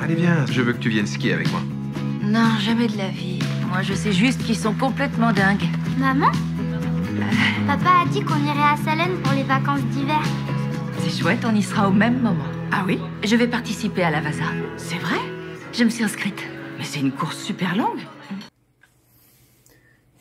Allez, viens, je veux que tu viennes skier avec moi. Non, jamais de la vie. Moi, je sais juste qu'ils sont complètement dingues. Maman Papa a dit qu'on irait à Salem pour les vacances d'hiver. C'est chouette, on y sera au même moment. Ah oui? Je vais participer à la Vasa. C'est vrai? Je me suis inscrite. Mais c'est une course super longue.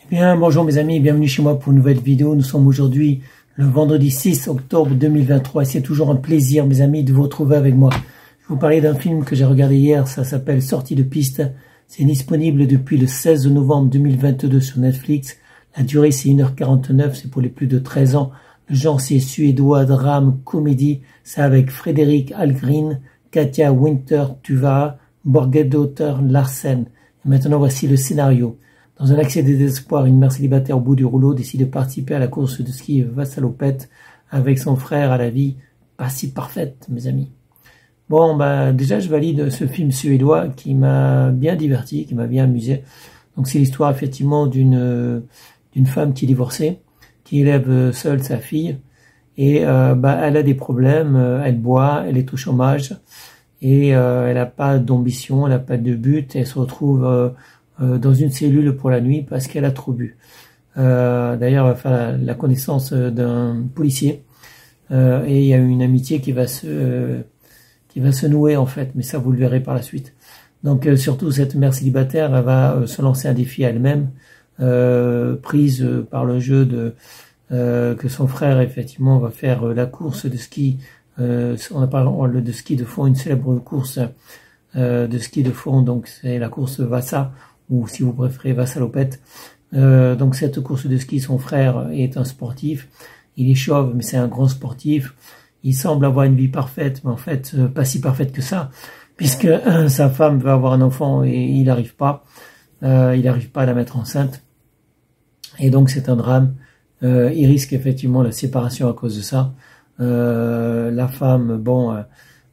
Eh bien, bonjour mes amis, bienvenue chez moi pour une nouvelle vidéo. Nous sommes aujourd'hui le vendredi 6 octobre 2023 et c'est toujours un plaisir mes amis de vous retrouver avec moi. Je vais vous parler d'un film que j'ai regardé hier, ça s'appelle Sortie de piste. C'est disponible depuis le 16 novembre 2022 sur Netflix. La durée c'est 1h49, c'est pour les plus de 13 ans. Le genre c'est suédois, drame, comédie. C'est avec Frédéric Algren, Katia Winter Tuva, Borgedottir Larsen. Et maintenant voici le scénario. Dans un accès de désespoir, une mère célibataire au bout du rouleau décide de participer à la course de ski Vassalopette avec son frère à la vie pas si parfaite, mes amis. Bon, bah déjà, je valide ce film suédois qui m'a bien diverti, qui m'a bien amusé. Donc, c'est l'histoire effectivement d'une femme qui est divorcée, qui élève seule sa fille et elle a des problèmes. Elle boit, elle est au chômage et elle n'a pas d'ambition, elle n'a pas de but. Elle se retrouve dans une cellule pour la nuit parce qu'elle a trop bu. D'ailleurs, elle va faire la connaissance d'un policier et il y a une amitié qui va se nouer en fait, mais ça vous le verrez par la suite. Donc surtout cette mère célibataire, elle va se lancer un défi à elle-même, prise par le jeu que son frère effectivement va faire la course de ski. On parle de ski de fond, une célèbre course de ski de fond, donc c'est la course Vasa, ou si vous préférez Vassalopette. Donc cette course de ski, son frère est un sportif, il est chauve mais c'est un grand sportif. Il semble avoir une vie parfaite, mais en fait, pas si parfaite que ça, puisque sa femme veut avoir un enfant et il n'arrive pas. Il n'arrive pas à la mettre enceinte. Et donc, c'est un drame. Il risque effectivement la séparation à cause de ça. La femme, bon,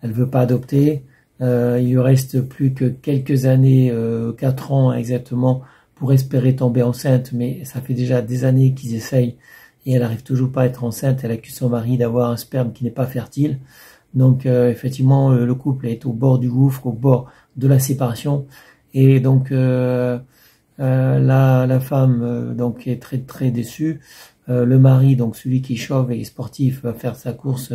elle veut pas adopter. Il lui reste plus que quelques années, 4 ans exactement, pour espérer tomber enceinte, mais ça fait déjà des années qu'ils essayent. Et elle n'arrive toujours pas à être enceinte, elle accuse son mari d'avoir un sperme qui n'est pas fertile. Donc effectivement, le couple est au bord du gouffre, au bord de la séparation. Et donc la femme donc est très très déçue. Le mari, donc celui qui est chauve et est sportif, va faire sa course,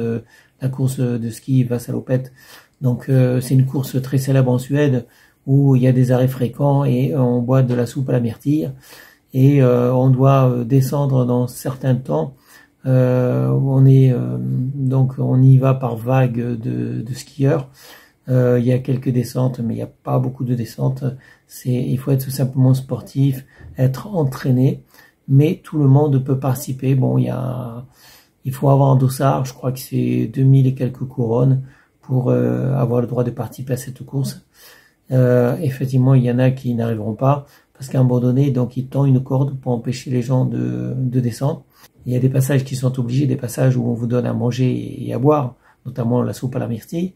la course de ski Vassalopette. Donc c'est une course très célèbre en Suède où il y a des arrêts fréquents et on boit de la soupe à la myrtille. Et on doit descendre dans certains temps. On y va par vague de skieurs. Il y a quelques descentes, mais il n'y a pas beaucoup de descentes. Il faut être tout simplement sportif, être entraîné, mais tout le monde peut participer. Bon, il faut avoir un dossard. Je crois que c'est 2000 et quelques couronnes pour avoir le droit de participer à cette course. Effectivement, il y en a qui n'arriveront pas. Parce qu'à un moment donné, donc, il tend une corde pour empêcher les gens de descendre. Il y a des passages qui sont obligés, des passages où on vous donne à manger et à boire, notamment la soupe à la myrtille.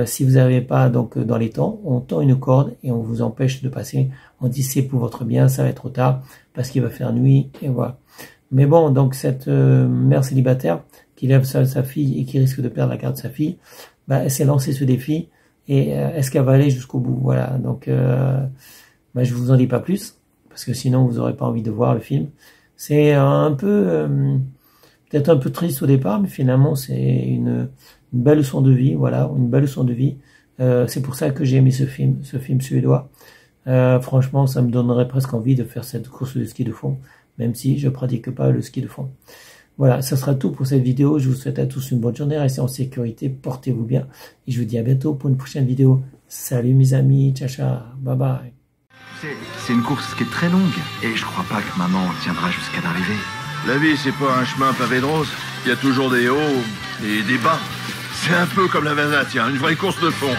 Si vous n'arrivez pas donc dans les temps, on tend une corde et on vous empêche de passer. On dit c'est pour votre bien, ça va être trop tard parce qu'il va faire nuit et voilà. Mais bon, donc cette mère célibataire qui lève sa fille et qui risque de perdre la garde de sa fille, elle s'est lancée ce défi et est-ce qu'elle va aller jusqu'au bout? Voilà, donc je vous en dis pas plus, parce que sinon vous n'aurez pas envie de voir le film. C'est un peu, peut-être un peu triste au départ, mais finalement c'est une belle leçon de vie, voilà, une belle leçon de vie. C'est pour ça que j'ai aimé ce film suédois. Franchement, ça me donnerait presque envie de faire cette course de ski de fond, même si je pratique pas le ski de fond. Voilà, ça sera tout pour cette vidéo. Je vous souhaite à tous une bonne journée, restez en sécurité, portez-vous bien, et je vous dis à bientôt pour une prochaine vidéo. Salut mes amis, ciao ciao, bye bye. C'est une course qui est très longue, et je crois pas que maman tiendra jusqu'à l'arrivée. La vie, c'est pas un chemin pavé de roses. Il y a toujours des hauts et des bas. C'est un peu comme la Vasa, tiens, une vraie course de fond.